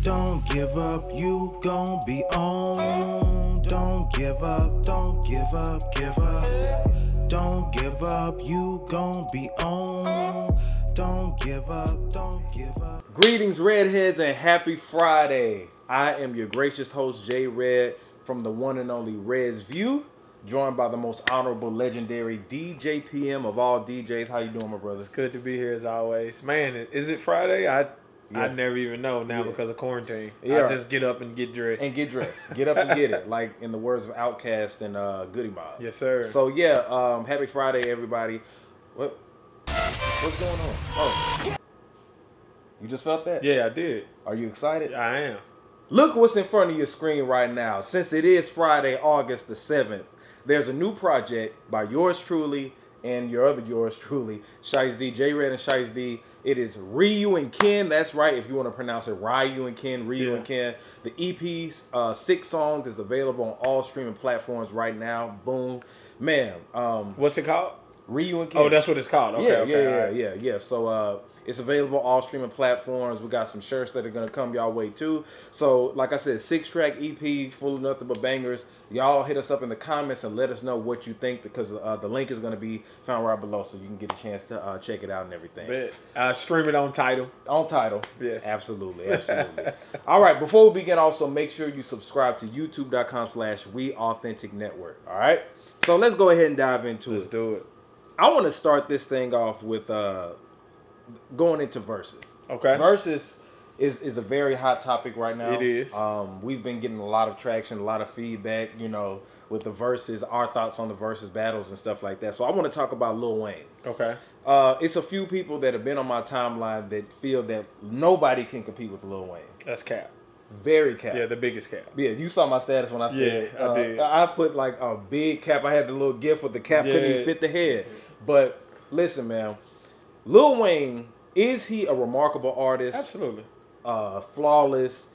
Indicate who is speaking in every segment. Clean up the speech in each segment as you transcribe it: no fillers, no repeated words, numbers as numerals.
Speaker 1: Don't give up, you gon' be on. Don't give up, don't give up, give up. Don't give up, you gon' be on. Don't give up, don't give up.
Speaker 2: Greetings, Redheads, and happy Friday. I am your gracious host, Jay Red, from the one and only Red's View, joined by the most honorable, legendary DJ PM of all DJs. How you doing, my brother?
Speaker 3: It's good to be here as always. Man, is it Friday? I never even know now because of quarantine.
Speaker 2: Yeah.
Speaker 3: I just get up and get dressed.
Speaker 2: Get up and get it. Like in the words of Outkast and Goody Mob.
Speaker 3: Yes, sir.
Speaker 2: So happy Friday, everybody. What's going on? Oh, you just felt that?
Speaker 3: Yeah, I did.
Speaker 2: Are you excited?
Speaker 3: I am.
Speaker 2: Look what's in front of your screen right now. Since it is Friday, August the 7th, there's a new project by yours truly and your other yours truly, Shiest D, J Red and Shiest D. It is Ryu and Ken. That's right, if you want to pronounce it, Ryu and Ken, Ryu and Ken. The EP's 6 songs is available on all streaming platforms right now. Boom. Man.
Speaker 3: What's it called?
Speaker 2: Ryu and Ken.
Speaker 3: Oh, that's what it's called. Okay,
Speaker 2: Yeah. So it's available all streaming platforms. We got some shirts that are gonna come y'all way too. So like I said, 6-track EP full of nothing but bangers. Y'all hit us up in the comments and let us know what you think, because the link is gonna be found right below, so you can get a chance to check it out and everything.
Speaker 3: Stream it on Tidal.
Speaker 2: On Tidal.
Speaker 3: Yeah.
Speaker 2: Absolutely. All right. Before we begin, also make sure you subscribe to youtube.com/WeAuthenticNetwork. All right. So let's go ahead and dive into it.
Speaker 3: Let's do it.
Speaker 2: I want to start this thing off with going into Verzuz.
Speaker 3: Okay.
Speaker 2: Verzuz is a very hot topic right now.
Speaker 3: It is.
Speaker 2: We've been getting a lot of traction, a lot of feedback, with the Verzuz, our thoughts on the Verzuz battles and stuff like that. So I want to talk about Lil Wayne.
Speaker 3: Okay.
Speaker 2: It's a few people that have been on my timeline that feel that nobody can compete with Lil Wayne.
Speaker 3: That's cap.
Speaker 2: Very cap.
Speaker 3: Yeah, the biggest cap.
Speaker 2: Yeah, you saw my status when I said
Speaker 3: I did.
Speaker 2: I put like a big cap. I had the little gift with the cap, couldn't even fit the head. But listen, man, Lil Wayne, is he a remarkable artist?
Speaker 3: Absolutely.
Speaker 2: Flawless,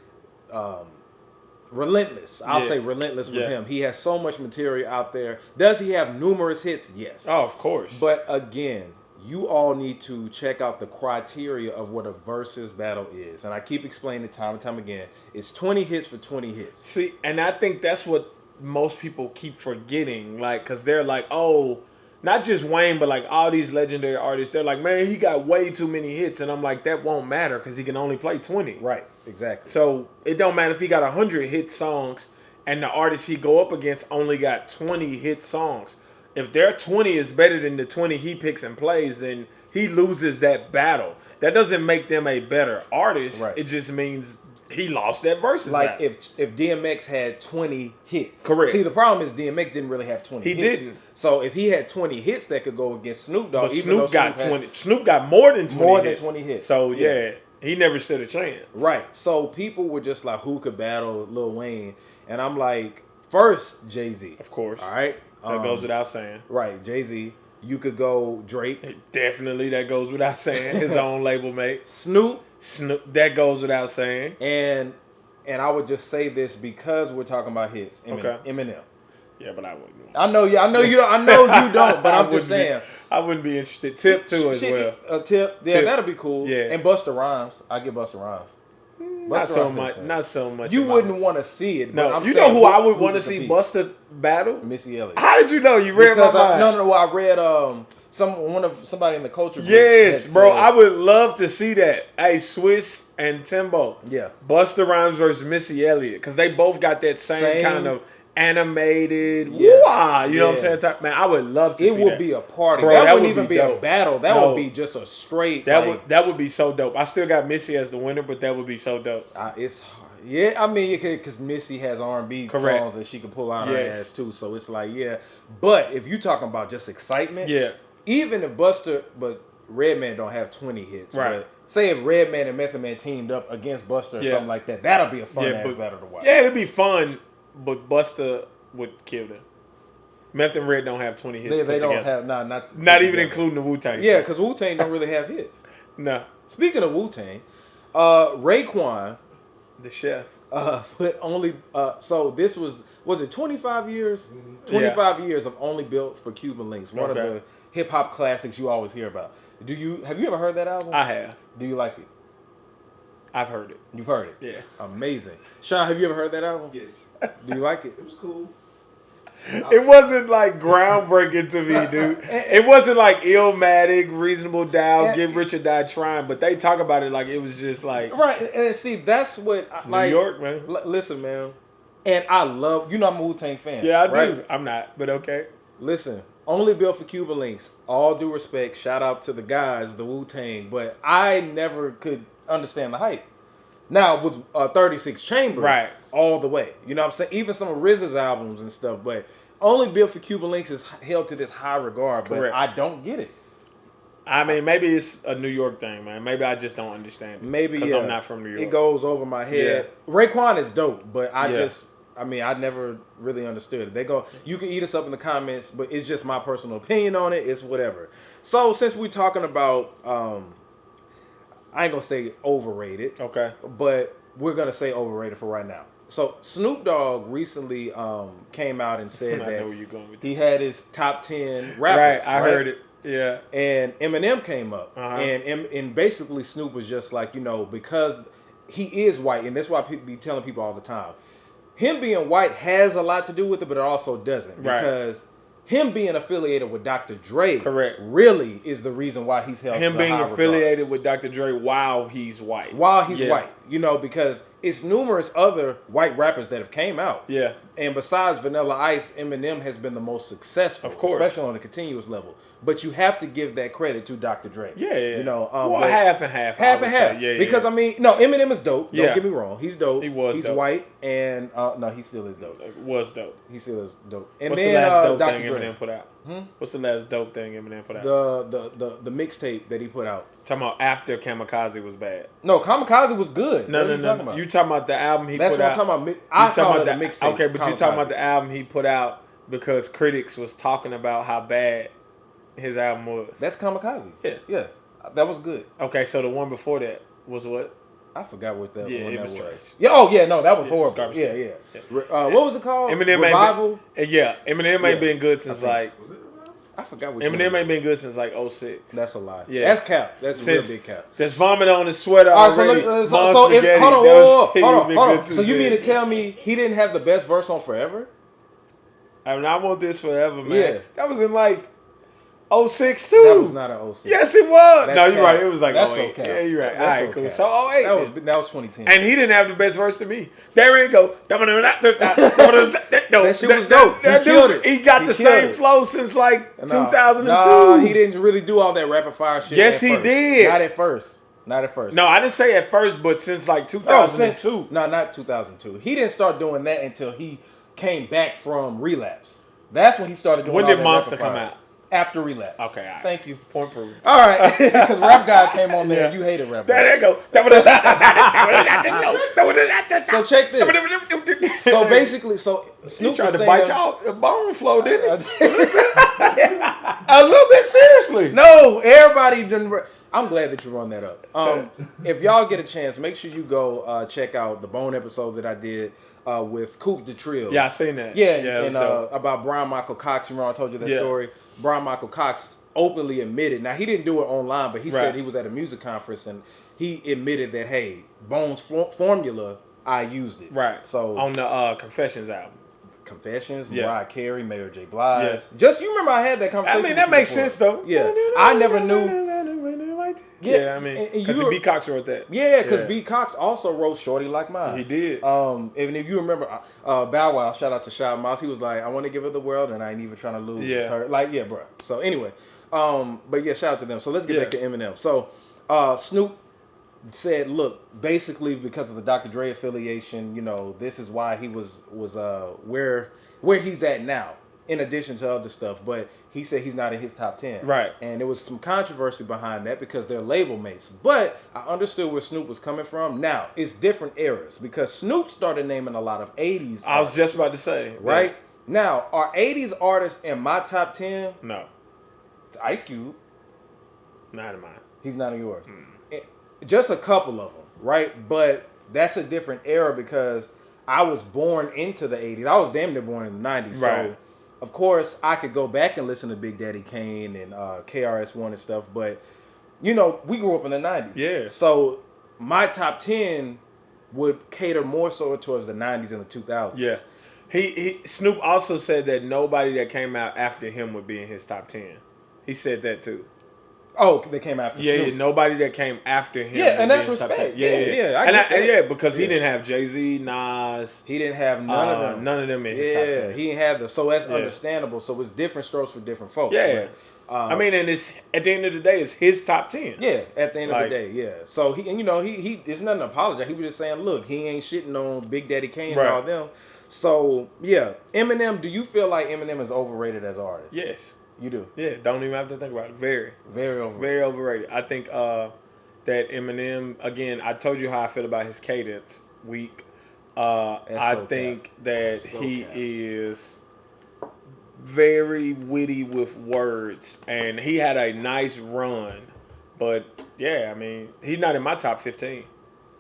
Speaker 2: relentless. I'll say relentless with
Speaker 3: Yeah.
Speaker 2: him. He has so much material out there. Does he have numerous hits? Yes.
Speaker 3: Oh, of course.
Speaker 2: But again, you all need to check out the criteria of what a Verzuz battle is. And I keep explaining it time and time again. It's 20 hits for 20 hits.
Speaker 3: See, and I think that's what most people keep forgetting. Like, because they're like, oh, not just Wayne, but like all these legendary artists. They're like, man, he got way too many hits. And I'm like, that won't matter because he can only play 20.
Speaker 2: Right, exactly.
Speaker 3: So it don't matter if he got 100 hit songs and the artist he go up against only got 20 hit songs. If their 20 is better than the 20 he picks and plays, then he loses that battle. That doesn't make them a better artist.
Speaker 2: Right.
Speaker 3: It just means he lost that Verzuz
Speaker 2: like
Speaker 3: battle.
Speaker 2: if DMX had 20 hits.
Speaker 3: Correct.
Speaker 2: See, the problem is DMX didn't really have 20 hits.
Speaker 3: He didn't.
Speaker 2: So if he had 20 hits that could go against Snoop Dogg,
Speaker 3: But
Speaker 2: even though
Speaker 3: Snoop got
Speaker 2: had
Speaker 3: 20. Snoop got more than 20
Speaker 2: more
Speaker 3: hits.
Speaker 2: than 20 hits.
Speaker 3: So yeah, he never stood a chance.
Speaker 2: Right. So people were just like, who could battle Lil Wayne? And I'm like, first, Jay-Z.
Speaker 3: Of course.
Speaker 2: All right.
Speaker 3: That goes without saying.
Speaker 2: Right, Jay-Z. You could go Drake.
Speaker 3: Definitely, that goes without saying. His own label mate.
Speaker 2: Snoop.
Speaker 3: That goes without saying.
Speaker 2: And I would just say this because we're talking about hits. Eminem.
Speaker 3: Yeah, but I wouldn't.
Speaker 2: I know you don't, but I'm just saying.
Speaker 3: I wouldn't be interested. Tip too as well.
Speaker 2: A tip. Yeah, that'll be cool.
Speaker 3: Yeah.
Speaker 2: And Busta Rhymes. I get Busta Rhymes.
Speaker 3: Not so much. Not so much.
Speaker 2: You wouldn't want to see it.
Speaker 3: No,
Speaker 2: but
Speaker 3: you know who I would want to see
Speaker 2: compete?
Speaker 3: Busta battle?
Speaker 2: Missy Elliott.
Speaker 3: How did you know? You read my mind.
Speaker 2: No. I read somebody in the culture group.
Speaker 3: Yes, bro.
Speaker 2: Said,
Speaker 3: I would love to see that. Hey, Swiss and Timbo.
Speaker 2: Yeah.
Speaker 3: Busta Rhymes versus Missy Elliott, because they both got that same kind of animated.
Speaker 2: Yeah.
Speaker 3: Wah, you know what I'm saying? Man, I would love to see that.
Speaker 2: It would be a party.
Speaker 3: Bro,
Speaker 2: that wouldn't even be a battle. That would be just a straight.
Speaker 3: That would be so dope. I still got Missy as the winner, but that would be so dope.
Speaker 2: It's hard. Yeah, I mean, because Missy has R&B songs that she can pull out her ass too. So it's like, yeah. But if you talking about just excitement, even if but Redman don't have 20 hits,
Speaker 3: right?
Speaker 2: But say if Redman and Method Man teamed up against Busta or something like that, that'll be a fun ass battle to watch.
Speaker 3: Yeah, it'd be fun, but Busta would kill them. Meth and Red don't have 20 hits.
Speaker 2: They don't
Speaker 3: together.
Speaker 2: have
Speaker 3: not even including the Wu-Tang.
Speaker 2: Yeah, because Wu-Tang don't really have hits.
Speaker 3: No.
Speaker 2: Speaking of Wu-Tang, Raekwon,
Speaker 3: the chef,
Speaker 2: but only so this was it 25 years? 25 years of Only Built for Cuban Links, one of the hip hop classics you always hear about. Have you ever heard that album?
Speaker 3: I have.
Speaker 2: Do you like it?
Speaker 3: I've heard it.
Speaker 2: You've heard it?
Speaker 3: Yeah.
Speaker 2: Amazing. Sean, have you ever heard that album?
Speaker 4: Yes.
Speaker 2: Do you like it?
Speaker 4: It was cool.
Speaker 3: It wasn't like groundbreaking to me, dude. It wasn't like Illmatic, Reasonable Doubt, Get Rich or Die Trying, but they talk about it like it was just like
Speaker 2: Right, and see, that's what
Speaker 3: it's
Speaker 2: like
Speaker 3: New York, man.
Speaker 2: Listen, man, and I love, I'm a Wu-Tang fan.
Speaker 3: Yeah, I
Speaker 2: right?
Speaker 3: do. I'm not, but okay.
Speaker 2: Listen, only built for Cuba Links. All due respect, shout out to the guys, the Wu-Tang, but I never could understand the hype. Now with 36 Chambers,
Speaker 3: Right.
Speaker 2: all the way. You know what I'm saying? Even some of RZA's albums and stuff, but only built for Cuba Links is held to this high regard,
Speaker 3: Correct.
Speaker 2: but I don't get it.
Speaker 3: I mean, maybe it's a New York thing, man. Maybe I just don't understand it.
Speaker 2: Maybe
Speaker 3: because I'm not from New York.
Speaker 2: It goes over my head.
Speaker 3: Yeah.
Speaker 2: Raekwon is dope, but I
Speaker 3: Yeah.
Speaker 2: I never really understood it. They go, you can eat us up in the comments, but it's just my personal opinion on it. It's whatever. So since we're talking about, I ain't gonna say overrated,
Speaker 3: Okay.
Speaker 2: but we're gonna say overrated for right now. So Snoop Dogg recently came out and said
Speaker 3: I
Speaker 2: that
Speaker 3: know where you're going with
Speaker 2: he
Speaker 3: this.
Speaker 2: had his top 10 rappers.
Speaker 3: Right, I heard it. Yeah.
Speaker 2: And Eminem came up,
Speaker 3: Uh-huh.
Speaker 2: and basically Snoop was just like, because he is white, and that's why people be telling people all the time, him being white has a lot to do with it, but it also doesn't,
Speaker 3: Right.
Speaker 2: because him being affiliated with Dr. Dre,
Speaker 3: Correct.
Speaker 2: really is the reason why he's held
Speaker 3: Him
Speaker 2: to
Speaker 3: being
Speaker 2: high
Speaker 3: affiliated
Speaker 2: regards.
Speaker 3: with Dr. Dre while he's white.
Speaker 2: While he's
Speaker 3: Yeah.
Speaker 2: white, because it's numerous other white rappers that have came out.
Speaker 3: Yeah.
Speaker 2: And besides Vanilla Ice, Eminem has been the most successful,
Speaker 3: Of course.
Speaker 2: especially on a continuous level. But you have to give that credit to Dr. Dre.
Speaker 3: Yeah.
Speaker 2: Well,
Speaker 3: well, half and half.
Speaker 2: half
Speaker 3: I
Speaker 2: and
Speaker 3: would
Speaker 2: half.
Speaker 3: say. Yeah.
Speaker 2: Because
Speaker 3: yeah.
Speaker 2: I mean, no, Eminem is dope. Don't
Speaker 3: Yeah.
Speaker 2: get me wrong, he's dope. He's
Speaker 3: dope.
Speaker 2: white, and no, he still is dope.
Speaker 3: Was dope.
Speaker 2: He still is dope. And
Speaker 3: What's
Speaker 2: then
Speaker 3: the last dope
Speaker 2: Dr.
Speaker 3: thing
Speaker 2: Dre,
Speaker 3: Eminem put out? What's the last dope thing Eminem put out?
Speaker 2: the mixtape that he put out.
Speaker 3: Talking about after Kamikaze was bad.
Speaker 2: No, Kamikaze was good.
Speaker 3: No,
Speaker 2: What are you talking about?
Speaker 3: You talking about the album he
Speaker 2: That's
Speaker 3: put
Speaker 2: what
Speaker 3: out?
Speaker 2: I'm talking about. I
Speaker 3: talking
Speaker 2: call
Speaker 3: about
Speaker 2: it a
Speaker 3: the
Speaker 2: mixtape.
Speaker 3: Okay, but you're talking about
Speaker 2: Kamikaze.
Speaker 3: the album he put out because critics was talking about how bad his album was.
Speaker 2: That's Kamikaze.
Speaker 3: Yeah.
Speaker 2: Yeah, that was good.
Speaker 3: Okay, so the one before that was what?
Speaker 2: I forgot what that
Speaker 3: Yeah,
Speaker 2: one
Speaker 3: it
Speaker 2: that
Speaker 3: was
Speaker 2: was.
Speaker 3: trash.
Speaker 2: Yeah. Oh yeah. No, that was
Speaker 3: Yeah, it was
Speaker 2: horrible.
Speaker 3: garbage
Speaker 2: Yeah,
Speaker 3: can.
Speaker 2: yeah. What was it called?
Speaker 3: Eminem
Speaker 2: Revival.
Speaker 3: Eminem
Speaker 2: Yeah,
Speaker 3: ain't been good since
Speaker 2: I think.
Speaker 3: like
Speaker 4: Was it around?
Speaker 2: I forgot what.
Speaker 3: Eminem ain't been good since like 06.
Speaker 2: That's a lie.
Speaker 3: Yes.
Speaker 2: That's cap. That's a
Speaker 3: Since
Speaker 2: real big cap.
Speaker 3: there's vomit on his sweater
Speaker 2: All right, so,
Speaker 3: already.
Speaker 2: so,
Speaker 3: Monster
Speaker 2: if,
Speaker 3: Spaghetti,
Speaker 2: hold on,
Speaker 3: that was-
Speaker 2: hold
Speaker 3: he's
Speaker 2: on,
Speaker 3: been
Speaker 2: hold
Speaker 3: good
Speaker 2: on. So
Speaker 3: since
Speaker 2: you mean
Speaker 3: then.
Speaker 2: to tell me he didn't have the best verse on Forever?
Speaker 3: I mean, I want this forever, man.
Speaker 2: Yeah.
Speaker 3: That was in like 06 too.
Speaker 2: That was not an 06.
Speaker 3: Yes, it was.
Speaker 2: That's
Speaker 3: no, you're
Speaker 2: cap.
Speaker 3: right. It was like
Speaker 2: That's
Speaker 3: 08.
Speaker 2: so cap.
Speaker 3: Yeah, you're right.
Speaker 2: That's
Speaker 3: All right,
Speaker 2: so
Speaker 3: cool.
Speaker 2: cap.
Speaker 3: So 08.
Speaker 2: That was 2010.
Speaker 3: And he didn't have the best verse to me. There we go. That
Speaker 2: shit was dope. He killed it.
Speaker 3: He got
Speaker 2: He
Speaker 3: the
Speaker 2: killed
Speaker 3: same
Speaker 2: it.
Speaker 3: flow since like 2002.
Speaker 2: Nah, he didn't really do all that rapid fire shit.
Speaker 3: Yes,
Speaker 2: at
Speaker 3: he
Speaker 2: first.
Speaker 3: did.
Speaker 2: Not at first. Not at first.
Speaker 3: No, I didn't say at first, but since like
Speaker 2: Oh,
Speaker 3: 2002.
Speaker 2: No, not 2002. He didn't start doing that until he came back from Relapse. That's when he started doing
Speaker 3: When
Speaker 2: all
Speaker 3: did
Speaker 2: that
Speaker 3: Monster
Speaker 2: rapid
Speaker 3: come
Speaker 2: fire.
Speaker 3: out?
Speaker 2: After Relapse.
Speaker 3: Okay, all right.
Speaker 2: Thank you.
Speaker 3: Point proven.
Speaker 2: All right, because Rap God came on there and you hated Rap God.
Speaker 3: There you go.
Speaker 2: So check this. So basically,
Speaker 3: He
Speaker 2: Snoop
Speaker 3: tried
Speaker 2: was
Speaker 3: to
Speaker 2: saying,
Speaker 3: bite y'all a bone flow, didn't he? A little bit seriously.
Speaker 2: No, everybody didn't. I'm glad that you run that up. If y'all get a chance, make sure you go check out the Bone episode that I did with Coop the Trill.
Speaker 3: Yeah, I seen that.
Speaker 2: Yeah,
Speaker 3: it was
Speaker 2: and
Speaker 3: dope.
Speaker 2: about Brian Michael Cox. Remember I told you that
Speaker 3: Yeah.
Speaker 2: story? Brian Michael Cox openly admitted. Now, he didn't do it online, but he
Speaker 3: Right.
Speaker 2: said he was at a music conference and he admitted that, hey, Bone's formula, I used it.
Speaker 3: Right.
Speaker 2: So,
Speaker 3: on the Confessions album.
Speaker 2: Confessions,
Speaker 3: Yeah.
Speaker 2: Mariah Carey, Mayor J. Blige.
Speaker 3: Yes.
Speaker 2: Just, you remember I had that conversation
Speaker 3: I mean,
Speaker 2: with
Speaker 3: that
Speaker 2: you
Speaker 3: makes
Speaker 2: before.
Speaker 3: sense though.
Speaker 2: Yeah. I never knew.
Speaker 3: Yeah, I mean,
Speaker 2: and
Speaker 3: because
Speaker 2: you-
Speaker 3: B. Cox wrote that.
Speaker 2: Yeah, because B. Cox also wrote Shorty Like Mine.
Speaker 3: He did.
Speaker 2: And if you remember, Bow Wow, shout out to Shad Moss, he was like, I want to give her the world and I ain't even trying to lose
Speaker 3: Yeah.
Speaker 2: her. Like, yeah, bro. So anyway, but yeah, shout out to them. So let's get
Speaker 3: Yeah.
Speaker 2: back to Eminem. So Snoop said, look, basically because of the Dr. Dre affiliation, this is why he was where he's at now, in addition to other stuff. But he said he's not in his top 10.
Speaker 3: Right.
Speaker 2: And there was some controversy behind that because they're label mates. But I understood where Snoop was coming from. Now, it's different eras because Snoop started naming a lot of 80s
Speaker 3: I was
Speaker 2: artists,
Speaker 3: just about to say.
Speaker 2: right? Now, are 80s artists in my top 10?
Speaker 3: No,
Speaker 2: It's Ice Cube.
Speaker 3: not in mine.
Speaker 2: He's not in yours. Just a couple of them, right? But that's a different era because I was born into the 80s. I was damn near born in the 90s.
Speaker 3: Right.
Speaker 2: So, of course, I could go back and listen to Big Daddy Kane and KRS-One and stuff. But, we grew up in the 90s.
Speaker 3: Yeah.
Speaker 2: So, my top 10 would cater more so towards the 90s and the 2000s.
Speaker 3: Yeah. Snoop also said that nobody that came out after him would be in his top 10. He said that too.
Speaker 2: Oh, they came after Snoop.
Speaker 3: Yeah, nobody that came after him.
Speaker 2: Yeah, and
Speaker 3: would
Speaker 2: that's
Speaker 3: be in his top
Speaker 2: respect.
Speaker 3: 10. Yeah.
Speaker 2: I get that.
Speaker 3: Yeah, because he
Speaker 2: Yeah.
Speaker 3: didn't have Jay-Z, Nas.
Speaker 2: He didn't have none of them.
Speaker 3: None of them in his top 10.
Speaker 2: He didn't have so that's understandable. So it's different strokes for different folks.
Speaker 3: Yeah.
Speaker 2: But,
Speaker 3: I mean, and it's at the end of the day, it's his top 10.
Speaker 2: Yeah, at the end of the day, yeah. So he, and he there's nothing to apologize. He was just saying, look, he ain't shitting on Big Daddy Kane and all them. So yeah, Eminem. Do you feel like Eminem is overrated as an artist?
Speaker 3: Yes.
Speaker 2: You do?
Speaker 3: Yeah, don't even have to think about it. Very
Speaker 2: overrated.
Speaker 3: Very overrated. I think that Eminem, again, I told you how I feel about his cadence weak. I think that he is very witty with words, and he had a nice run. But yeah, I mean, he's not in my top 15.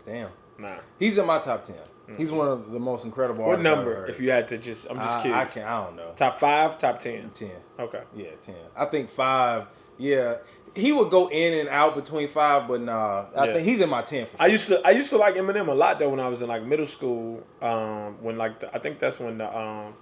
Speaker 2: Damn.
Speaker 3: Nah.
Speaker 2: He's in my top 10. He's one of the most incredible
Speaker 3: What
Speaker 2: artists.
Speaker 3: number? If you had to just, I'm just curious.
Speaker 2: I don't know.
Speaker 3: Top 5, top 10?
Speaker 2: 10.
Speaker 3: Okay.
Speaker 2: Yeah, 10. I think 5. Yeah, he would go in and out between 5, but nah, I think he's in my 10 for sure.
Speaker 3: I used to like Eminem a lot though when I was in like middle school. When like I think that's when the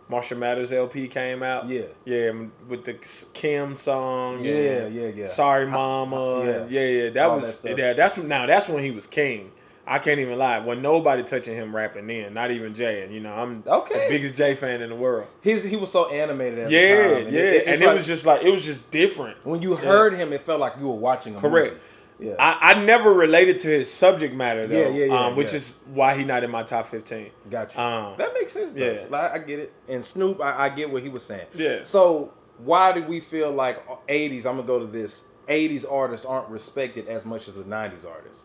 Speaker 3: Marshall Mathers LP came out. Yeah, with the Kim song.
Speaker 2: Yeah.
Speaker 3: Sorry Mama. Yeah. That's when he was king. I can't even lie. When nobody touching him rapping then, not even Jay. And I'm the biggest Jay fan in the world.
Speaker 2: He was so animated at the time.
Speaker 3: And it was just like it was just different.
Speaker 2: When you heard him, it felt like you were watching a
Speaker 3: Correct.
Speaker 2: movie. Yeah.
Speaker 3: I never related to his subject matter though. Which
Speaker 2: Yeah.
Speaker 3: is why he's not in my top 15.
Speaker 2: Gotcha. That makes sense though.
Speaker 3: Yeah.
Speaker 2: Like, I get it. And Snoop, I get what he was saying.
Speaker 3: Yeah.
Speaker 2: So why do we feel like 80s, I'm gonna go to this, 80s artists aren't respected as much as the 90s artists?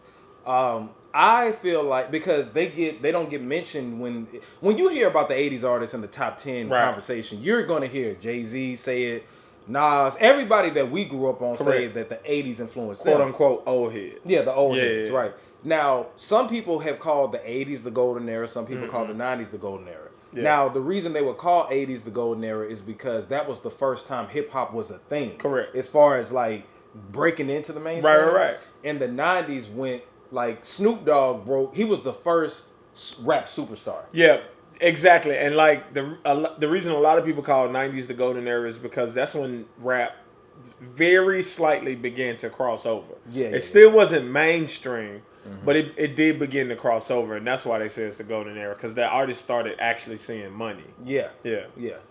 Speaker 2: I feel like because they don't get mentioned when you hear about the 80s artists in the top 10 conversation, you're gonna hear Jay-Z say it, Nas, everybody that we grew up on say that the 80s influenced
Speaker 3: quote
Speaker 2: them.
Speaker 3: unquote old heads.
Speaker 2: Yeah, the old heads, right. Now, some people have called the 80s the golden era, some people call the 90s the golden era. Yeah. Now, the reason they would call 80s the golden era is because that was the first time hip hop was a thing.
Speaker 3: Correct.
Speaker 2: As far as like breaking into the mainstream.
Speaker 3: Right.
Speaker 2: And the 90s went like Snoop Dogg broke. He was the first rap superstar.
Speaker 3: Yeah, exactly. And like the reason a lot of people call 90s the golden era is because that's when rap very slightly began to cross over. It still wasn't mainstream, but it did begin to cross over, and that's why they say it's the golden era because the artists started actually seeing money. Yeah.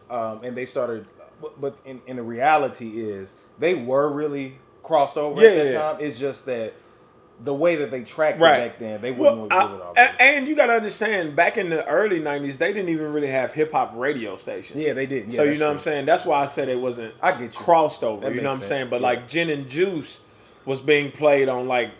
Speaker 2: And they started, but in the reality is they were really crossed over at that time. It's just that the way that they tracked it back then, they wouldn't do it all.
Speaker 3: And you got to understand, back in the early 90s, they didn't even really have hip-hop radio stations.
Speaker 2: Yeah, they didn't.
Speaker 3: So you know what I'm saying? That's why I said it wasn't crossed over. You know what I'm saying? But like Gin and Juice was being played on like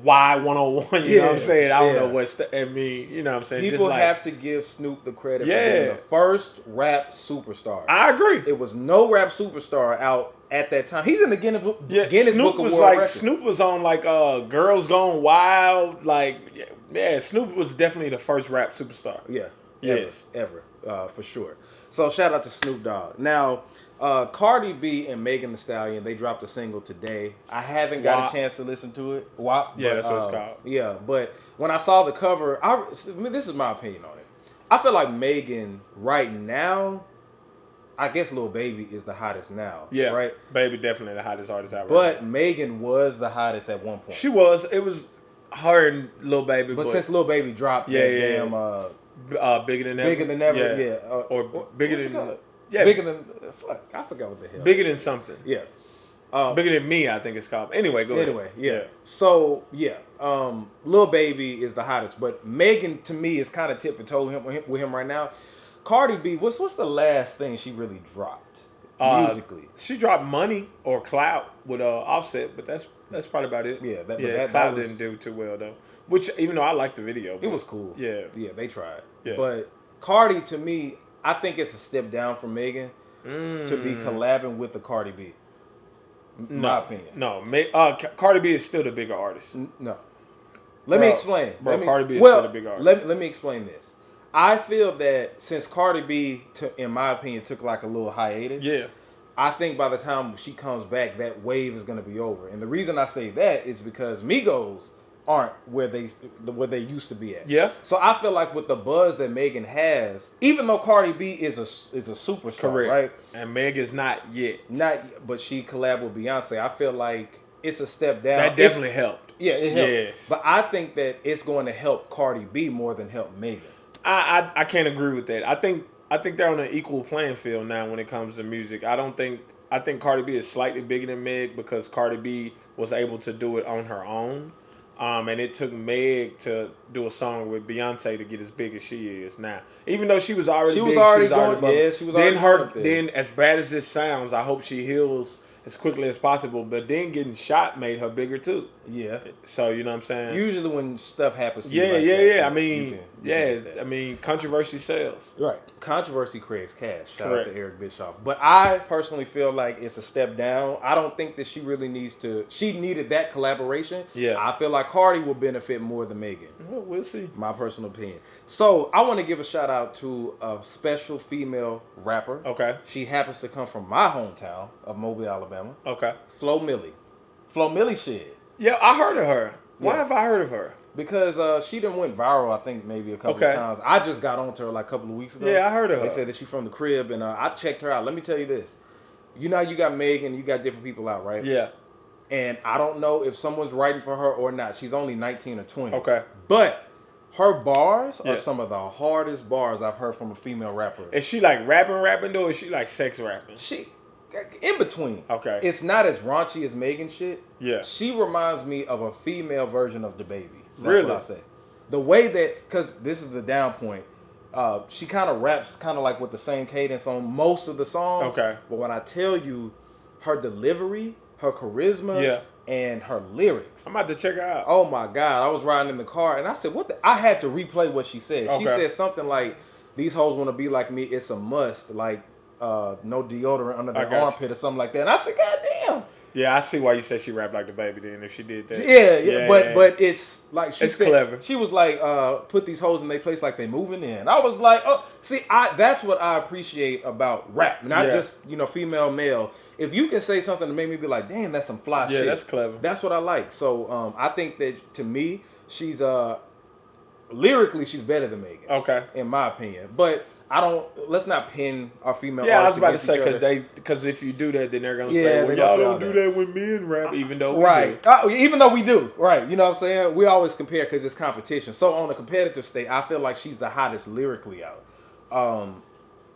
Speaker 3: Y101, you know what I'm saying? I don't know I mean, you know what I'm saying?
Speaker 2: People
Speaker 3: just
Speaker 2: have to give Snoop the credit for being the first rap superstar.
Speaker 3: I agree.
Speaker 2: It was no rap superstar out at that time. He's in the Guinness Book of World Records.
Speaker 3: Snoop was on like Girls Gone Wild. Like, Snoop was definitely the first rap superstar.
Speaker 2: Yeah. Ever. For sure. So shout out to Snoop Dogg. Now, Cardi B and Megan Thee Stallion, they dropped a single today. I haven't got a chance to listen to it. WAP.
Speaker 3: Yeah, that's what it's called.
Speaker 2: Yeah, but when I saw the cover, this is my opinion on it. I feel like Megan right now, I guess Lil Baby is the hottest now.
Speaker 3: Yeah,
Speaker 2: right.
Speaker 3: Baby definitely the hottest artist out.
Speaker 2: But Megan was the hottest at one point.
Speaker 3: She was. It was her and Lil Baby.
Speaker 2: But since Lil Baby dropped, Bigger Than Ever.
Speaker 3: Bigger Than Ever. Or Bigger Than. Yeah,
Speaker 2: Bigger Than. Fuck, I forgot what the hell.
Speaker 3: Bigger Than something.
Speaker 2: Yeah.
Speaker 3: Bigger Than Me, I think it's called. Anyway, go ahead.
Speaker 2: Yeah. So Lil Baby is the hottest, but Megan to me is kind of tit for toe with him right now. Cardi B, what's the last thing she really dropped musically?
Speaker 3: She dropped Money or Clout with Offset, but that's probably about it.
Speaker 2: Yeah,
Speaker 3: Clout didn't do too well though. Which even though I liked the video,
Speaker 2: it was cool.
Speaker 3: Yeah,
Speaker 2: they tried.
Speaker 3: Yeah.
Speaker 2: But Cardi to me, I think it's a step down from Megan to be collabing with the Cardi B. My opinion.
Speaker 3: No, Cardi B is still the bigger artist.
Speaker 2: No. Let me explain.
Speaker 3: Cardi B is still the bigger artist.
Speaker 2: Let me explain this. I feel that since Cardi B, in my opinion, took like a little hiatus, I think by the time she comes back, that wave is going to be over. And the reason I say that is because Migos aren't where they used to be at.
Speaker 3: Yeah.
Speaker 2: So I feel like with the buzz that Megan has, even though Cardi B is a superstar,
Speaker 3: Correct.
Speaker 2: right?
Speaker 3: And Meg is not yet.
Speaker 2: But she collabed with Beyonce. I feel like it's a step down.
Speaker 3: That definitely helped.
Speaker 2: Yeah, it helped.
Speaker 3: Yes.
Speaker 2: But I think that it's going to help Cardi B more than help Megan.
Speaker 3: I can't agree with that. I think they're on an equal playing field now when it comes to music. I think Cardi B is slightly bigger than Meg because Cardi B was able to do it on her own. And it took Meg to do a song with Beyonce to get as big as she is now. Even though she was already big, then as bad as this sounds, I hope she heals as quickly as possible. But then getting shot made her bigger too.
Speaker 2: Yeah.
Speaker 3: So you know what I'm saying?
Speaker 2: Usually when stuff happens to you
Speaker 3: Yeah.
Speaker 2: you can
Speaker 3: I mean, controversy sells.
Speaker 2: Right. Controversy creates cash. Shout
Speaker 3: Correct.
Speaker 2: out to Eric Bischoff. But I personally feel like it's a step down. I don't think that she really needs to. She needed that collaboration.
Speaker 3: Yeah.
Speaker 2: I feel like Cardi will benefit more than Megan.
Speaker 3: Well, we'll see.
Speaker 2: My personal opinion. So I want to give a shout out to a special female rapper.
Speaker 3: Okay.
Speaker 2: She happens to come from my hometown of Mobile, Alabama.
Speaker 3: Okay.
Speaker 2: Flo Milli. Flo Milli shit.
Speaker 3: Yeah, I heard of her. Why
Speaker 2: Yeah.
Speaker 3: have I heard of her?
Speaker 2: Because she done went viral, I think, maybe a couple of times. I just got onto her like a couple of weeks ago.
Speaker 3: Yeah, I heard of her.
Speaker 2: They said that she's from the crib, and I checked her out. Let me tell you this. You know how you got Megan, you got different people out, right?
Speaker 3: Yeah.
Speaker 2: And I don't know if someone's writing for her or not. She's only 19 or 20.
Speaker 3: Okay.
Speaker 2: But her bars
Speaker 3: Yeah.
Speaker 2: are some of the hardest bars I've heard from a female rapper.
Speaker 3: Is she like rapping though, or is she like sex rapping?
Speaker 2: She, in between.
Speaker 3: Okay.
Speaker 2: It's not as raunchy as Megan shit.
Speaker 3: Yeah.
Speaker 2: She reminds me of a female version of the baby. That's
Speaker 3: Really?
Speaker 2: what I say. The way that, because this is the down point, she kind of raps kind of like with the same cadence on most of the songs.
Speaker 3: Okay.
Speaker 2: But when I tell you her delivery, her charisma,
Speaker 3: Yeah.
Speaker 2: and her lyrics.
Speaker 3: I'm about to check her out.
Speaker 2: Oh my God. I was riding in the car and I said, what the? I had to replay what she said. She
Speaker 3: Okay.
Speaker 2: said something like, these hoes want to be like me. It's a must. Like, no deodorant under
Speaker 3: I
Speaker 2: their
Speaker 3: got you.
Speaker 2: armpit or something like that. And I said, God damn.
Speaker 3: Yeah, I see why you said she rapped like the baby then if she did that.
Speaker 2: Yeah. But it's like she
Speaker 3: It's
Speaker 2: said,
Speaker 3: clever.
Speaker 2: She was like, put these hoes in their place like they moving in. I was like, oh, see, that's what I appreciate about rap, not
Speaker 3: Yeah.
Speaker 2: just female, male. If you can say something to make me be like, damn, that's some fly shit.
Speaker 3: Yeah, that's clever.
Speaker 2: That's what I like. So I think that to me, she's lyrically she's better than Megan.
Speaker 3: Okay.
Speaker 2: In my opinion, but I don't. Let's not pin our female.
Speaker 3: Yeah, I was
Speaker 2: artists
Speaker 3: about to
Speaker 2: against
Speaker 3: say
Speaker 2: each other.
Speaker 3: because if you do that, then they're gonna
Speaker 2: Yeah,
Speaker 3: say,
Speaker 2: they're
Speaker 3: well,
Speaker 2: gonna
Speaker 3: y'all
Speaker 2: say
Speaker 3: don't
Speaker 2: all
Speaker 3: do
Speaker 2: that.
Speaker 3: that when men rap, even though we
Speaker 2: Right.
Speaker 3: do.
Speaker 2: Even though we do. Right. You know what I'm saying? We always compare because it's competition. So on a competitive state, I feel like she's the hottest lyrically out.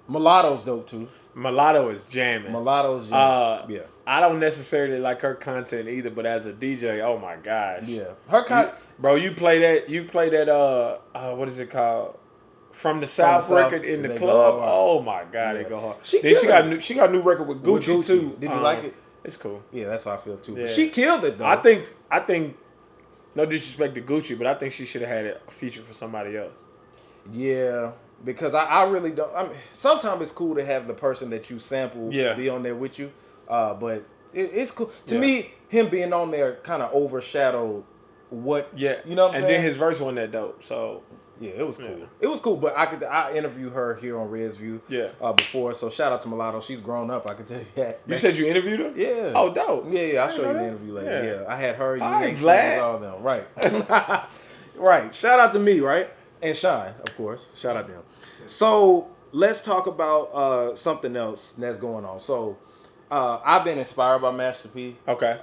Speaker 2: Mulatto's dope too.
Speaker 3: Mulatto is jamming.
Speaker 2: Mulatto's jamming. Yeah.
Speaker 3: I don't necessarily like her content either, but as a DJ, oh my gosh.
Speaker 2: Yeah. Her
Speaker 3: Bro, you play that what is it called? From the South record in the
Speaker 2: they
Speaker 3: club.
Speaker 2: go hard.
Speaker 3: Oh my God,
Speaker 2: Yeah.
Speaker 3: they go hard.
Speaker 2: She
Speaker 3: Then
Speaker 2: killed
Speaker 3: she got a new record with Gucci, too.
Speaker 2: Did you like it?
Speaker 3: It's cool.
Speaker 2: Yeah, that's how I feel too.
Speaker 3: Yeah.
Speaker 2: She killed it though.
Speaker 3: I think no disrespect to Gucci, but I think she should have had a feature for somebody else.
Speaker 2: Yeah, because I really don't. I mean, sometimes it's cool to have the person that you sample be on there with you, but it's cool to me. Him being on there kind of overshadowed what.
Speaker 3: Yeah,
Speaker 2: you know what I'm saying.
Speaker 3: And then his verse wasn't that dope. So
Speaker 2: yeah, it was cool.
Speaker 3: Yeah.
Speaker 2: It was cool, but I interviewed her here on Red's View. Before, so shout out to Mulatto. She's grown up. I can tell you that.
Speaker 3: You said you interviewed her?
Speaker 2: Yeah.
Speaker 3: Oh, dope.
Speaker 2: Yeah. I'll show you the
Speaker 3: that.
Speaker 2: interview later. Yeah. I had her.
Speaker 3: All right,
Speaker 2: Unique,
Speaker 3: Vlad.
Speaker 2: all them. Right. Right. Shout out to me. Right. And Shine, of course. Shout out to him. So let's talk about something else that's going on. So I've been inspired by Master P.
Speaker 3: Okay.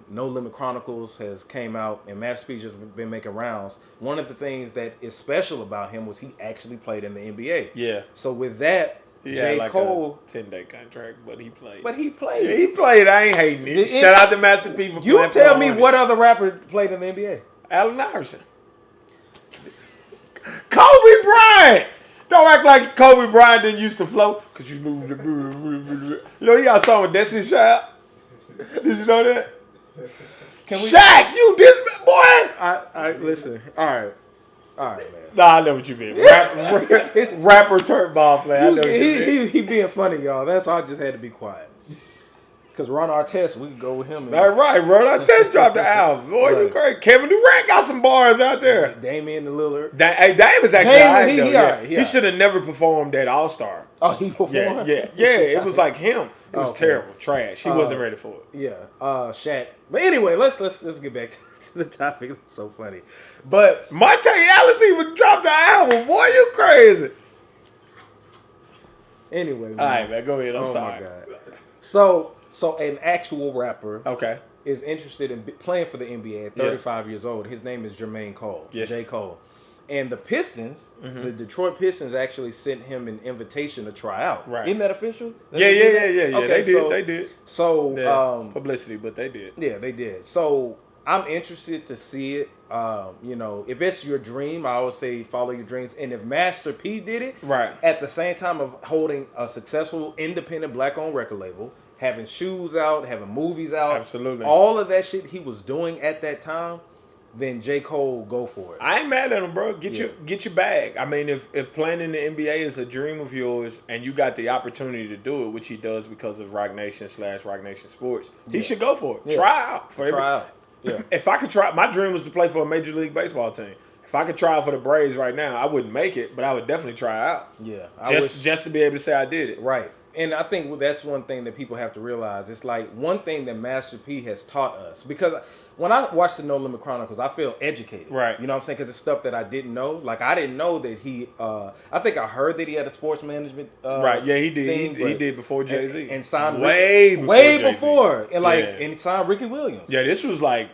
Speaker 2: No Limit Chronicles has came out, and Master P's just been making rounds. One of the things that is special about him was he actually played in the NBA.
Speaker 3: Yeah.
Speaker 2: So with that,
Speaker 3: He
Speaker 2: J.
Speaker 3: had like
Speaker 2: Cole,
Speaker 3: a 10-day contract, but he played.
Speaker 2: but he played.
Speaker 3: Yeah, he played. I ain't hating it. Shout out to Master P for
Speaker 2: You
Speaker 3: playing
Speaker 2: tell
Speaker 3: for
Speaker 2: me
Speaker 3: Hornets.
Speaker 2: what other rapper played in the NBA?
Speaker 3: Allen Iverson. Kobe Bryant. Don't act like Kobe Bryant didn't used to float, cause you knew the. You know he got a song with Destiny Child. Did you know that? Shaq, you this boy.
Speaker 2: I listen. All right, man.
Speaker 3: Nah, I know what you mean. Rapper turned ball player. I know what you mean.
Speaker 2: He being funny, y'all. That's why I just had to be quiet. Because Ron Artest, we could go with him.
Speaker 3: All right, bro. I test dropped the album. Boy, you crazy. Kevin Durant got some bars out there.
Speaker 2: Damian Lillard.
Speaker 3: Dame is actually
Speaker 2: Dame,
Speaker 3: all right,
Speaker 2: he
Speaker 3: though.
Speaker 2: all
Speaker 3: Yeah.
Speaker 2: right,
Speaker 3: He should have never performed at All Star.
Speaker 2: Oh, he performed?
Speaker 3: Yeah. It was like him. It was
Speaker 2: Okay.
Speaker 3: terrible, trash. He wasn't ready for it.
Speaker 2: Yeah, Shaq. But anyway, let's get back the topic. It's so funny. But
Speaker 3: Monte Ellis even dropped the album. Boy, you crazy.
Speaker 2: anyway, man.
Speaker 3: All right, man. Go ahead. I'm
Speaker 2: Oh
Speaker 3: sorry.
Speaker 2: my God. So an actual rapper
Speaker 3: Okay.
Speaker 2: is interested in playing for the NBA at 35 years old. His name is Jermaine Cole.
Speaker 3: Yes.
Speaker 2: J. Cole. And the Pistons, the Detroit Pistons actually sent him an invitation to try out.
Speaker 3: Right.
Speaker 2: Isn't that official?
Speaker 3: Yeah.
Speaker 2: Okay,
Speaker 3: They did.
Speaker 2: So,
Speaker 3: Yeah, publicity, but they did.
Speaker 2: yeah, they did. So I'm interested to see it. If it's your dream, I always say follow your dreams. And if Master P did it,
Speaker 3: Right.
Speaker 2: at the same time of holding a successful independent black-owned record label, having shoes out, having movies out,
Speaker 3: Absolutely.
Speaker 2: all of that shit he was doing at that time, then J. Cole, go for it.
Speaker 3: I ain't mad at him, bro. Get
Speaker 2: Yeah.
Speaker 3: your bag. I mean, if playing in the NBA is a dream of yours and you got the opportunity to do it, which he does because of Rock Nation / Rock Nation Sports, he should go for it.
Speaker 2: Yeah.
Speaker 3: Try out
Speaker 2: Try out. Yeah.
Speaker 3: If I could try, my dream was to play for a Major League Baseball team. If I could try out for the Braves right now, I wouldn't make it, but I would definitely try out.
Speaker 2: Yeah.
Speaker 3: Just to be able to say I did it.
Speaker 2: Right. And I think that's one thing that people have to realize. It's like one thing that Master P has taught us. Because when I watched the No Limit Chronicles, I feel educated.
Speaker 3: Right.
Speaker 2: You know what I'm saying? Because it's stuff that I didn't know. Like, I didn't know that he, I think I heard that he had a sports management
Speaker 3: Right. Yeah, he did.
Speaker 2: thing,
Speaker 3: He did before Jay-Z.
Speaker 2: And signed
Speaker 3: way
Speaker 2: Jay-Z.
Speaker 3: before.
Speaker 2: And and he signed Ricky Williams.
Speaker 3: Yeah, this was like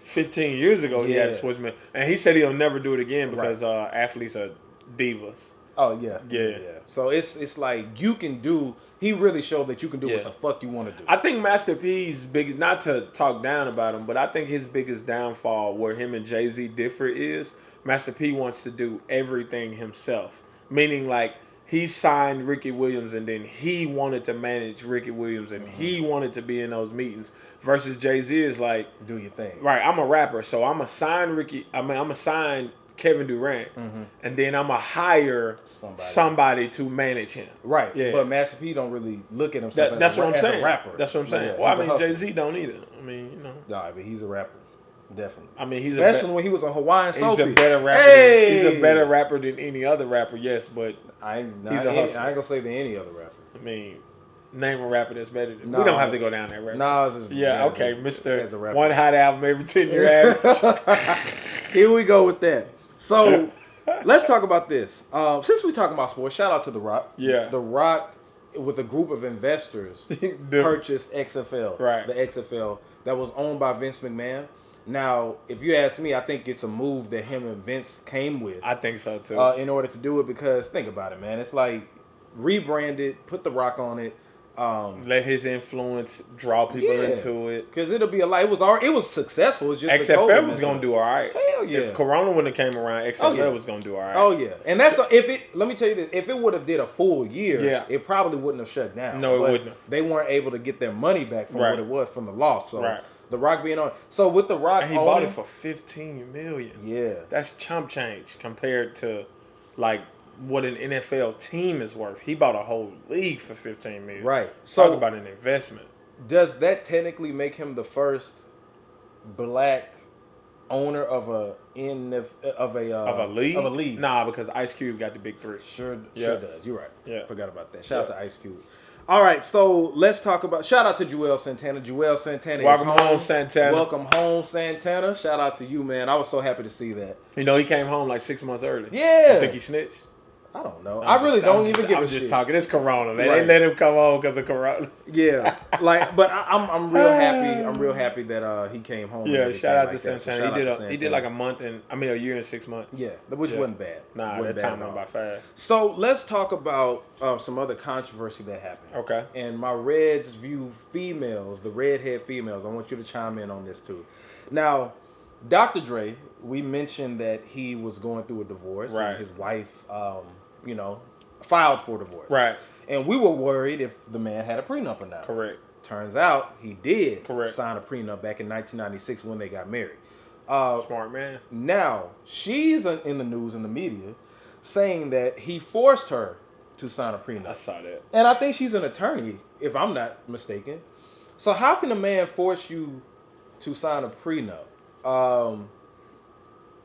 Speaker 3: 15 years ago. He had a sportsman, and he said he'll never do it again because athletes are divas.
Speaker 2: Oh, yeah.
Speaker 3: Yeah.
Speaker 2: So it's like you can do, he really showed that you can do what the fuck you want to do.
Speaker 3: I think Master P's big, not to talk down about him, but I think his biggest downfall where him and Jay-Z differ is Master P wants to do everything himself. Meaning like he signed Ricky Williams and then he wanted to manage Ricky Williams and he wanted to be in those meetings versus Jay-Z is like,
Speaker 2: do your thing.
Speaker 3: right, I'm a rapper, so I'm going to sign Kevin Durant, and then I'm going to hire somebody to manage him.
Speaker 2: Right.
Speaker 3: Yeah.
Speaker 2: But Master P don't really look at himself
Speaker 3: That's
Speaker 2: as,
Speaker 3: what I'm
Speaker 2: as
Speaker 3: saying.
Speaker 2: a rapper.
Speaker 3: That's what I'm saying.
Speaker 2: Yeah,
Speaker 3: well, I
Speaker 2: he's a
Speaker 3: mean,
Speaker 2: hustler.
Speaker 3: Jay-Z don't either. I mean, you know.
Speaker 2: Nah, but he's a rapper. Definitely.
Speaker 3: I mean, he's
Speaker 2: especially when he was on Hawaiian Sophie.
Speaker 3: He's a better rapper.
Speaker 2: Hey!
Speaker 3: He's a better rapper than any other rapper, yes, but
Speaker 2: I ain't
Speaker 3: he's a hustler.
Speaker 2: I ain't gonna say than any other rapper.
Speaker 3: I mean, name a rapper that's better than.
Speaker 2: Nas.
Speaker 3: We don't have to go down that road.
Speaker 2: Nas is
Speaker 3: Yeah, okay,
Speaker 2: as a
Speaker 3: Mr.
Speaker 2: rapper.
Speaker 3: One hot album every 10-year average.
Speaker 2: Here we go with that. So let's talk about this. Since we're talking about sports, shout out to The Rock.
Speaker 3: Yeah.
Speaker 2: The Rock, with a group of investors, purchased XFL.
Speaker 3: Right.
Speaker 2: The XFL that was owned by Vince McMahon. Now, if you ask me, I think it's a move that him and Vince came with.
Speaker 3: I think so too.
Speaker 2: In order to do it, because think about it, man. It's like rebrand it, put The Rock on it.
Speaker 3: Let his influence draw people into it.
Speaker 2: Because it'll be a lot. It was successful. It's just
Speaker 3: XFL was gonna do all right.
Speaker 2: Hell yeah.
Speaker 3: If Corona wouldn't have came around, XFL was gonna do all right.
Speaker 2: Oh yeah, and that's let me tell you this: if it would have did a full year, it probably wouldn't have shut down.
Speaker 3: No, it
Speaker 2: But
Speaker 3: wouldn't have.
Speaker 2: They weren't able to get their money back from
Speaker 3: Right.
Speaker 2: what it was from the loss. So
Speaker 3: Right.
Speaker 2: The Rock being on, so with The Rock,
Speaker 3: And he bought it for $15 million.
Speaker 2: Yeah,
Speaker 3: That's chump change compared to like what an NFL team is worth. He bought a whole league for $15 million.
Speaker 2: right.
Speaker 3: Talk
Speaker 2: So
Speaker 3: about an investment.
Speaker 2: does that technically make him the first black owner of a league? Of a league?
Speaker 3: Nah, because Ice Cube got the big three.
Speaker 2: Sure
Speaker 3: Yeah.
Speaker 2: does. You're right.
Speaker 3: Yeah.
Speaker 2: Forgot about that. Shout out to Ice Cube. All right, so let's talk about. Shout out to Joel Santana. Joel Santana. is
Speaker 3: Welcome home, Santana.
Speaker 2: Welcome home, Santana. Shout out to you, man. I was so happy to see that.
Speaker 3: You know, he came home like 6 months early.
Speaker 2: Yeah.
Speaker 3: You think he snitched?
Speaker 2: I don't know. I really don't even give a
Speaker 3: I'm
Speaker 2: shit.
Speaker 3: just talking. It's Corona. They
Speaker 2: Right.
Speaker 3: let him come home because of Corona.
Speaker 2: Yeah, but I'm real happy. I'm real happy that he came home. and
Speaker 3: Yeah,
Speaker 2: everything
Speaker 3: shout out
Speaker 2: like
Speaker 3: to
Speaker 2: that. So
Speaker 3: Santana.
Speaker 2: shout out to
Speaker 3: He did
Speaker 2: Santana.
Speaker 3: like a year and 6 months.
Speaker 2: Yeah, which wasn't bad.
Speaker 3: Nah,
Speaker 2: Wasn't
Speaker 3: that
Speaker 2: bad
Speaker 3: time
Speaker 2: at
Speaker 3: went
Speaker 2: all.
Speaker 3: by fast.
Speaker 2: So let's talk about some other controversy that happened.
Speaker 3: Okay.
Speaker 2: And my Reds view females, the redhead females. I want you to chime in on this too. Now, Dr. Dre, we mentioned that he was going through a divorce.
Speaker 3: Right.
Speaker 2: And his wife, filed for divorce.
Speaker 3: Right.
Speaker 2: And we were worried if the man had a prenup or not.
Speaker 3: Correct.
Speaker 2: Turns out he did
Speaker 3: Correct.
Speaker 2: sign a prenup back in 1996 when they got married.
Speaker 3: Smart man.
Speaker 2: Now, she's in the news and the media saying that he forced her to sign a prenup.
Speaker 3: I saw that.
Speaker 2: And I think she's an attorney, if I'm not mistaken. So how can a man force you to sign a prenup?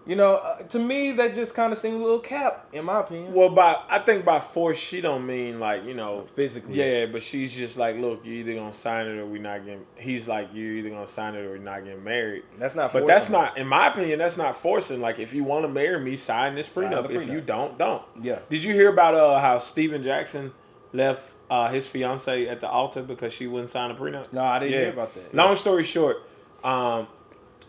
Speaker 2: You know, to me, that just kind of seemed a little cap, in my opinion.
Speaker 3: Well, I think by force, she don't mean like, you know,
Speaker 2: Physically.
Speaker 3: Yeah, but she's just like, look, you either gonna sign it or we not getting. He's like, you either gonna sign it or we're not getting married.
Speaker 2: That's not.
Speaker 3: But that's not, in my opinion, that's not forcing. Like, if you want to marry me, sign this prenup. If you don't.
Speaker 2: Yeah.
Speaker 3: Did you hear about how Steven Jackson left his fiance at the altar because she wouldn't sign a prenup?
Speaker 2: No, I didn't hear about that.
Speaker 3: Long story short,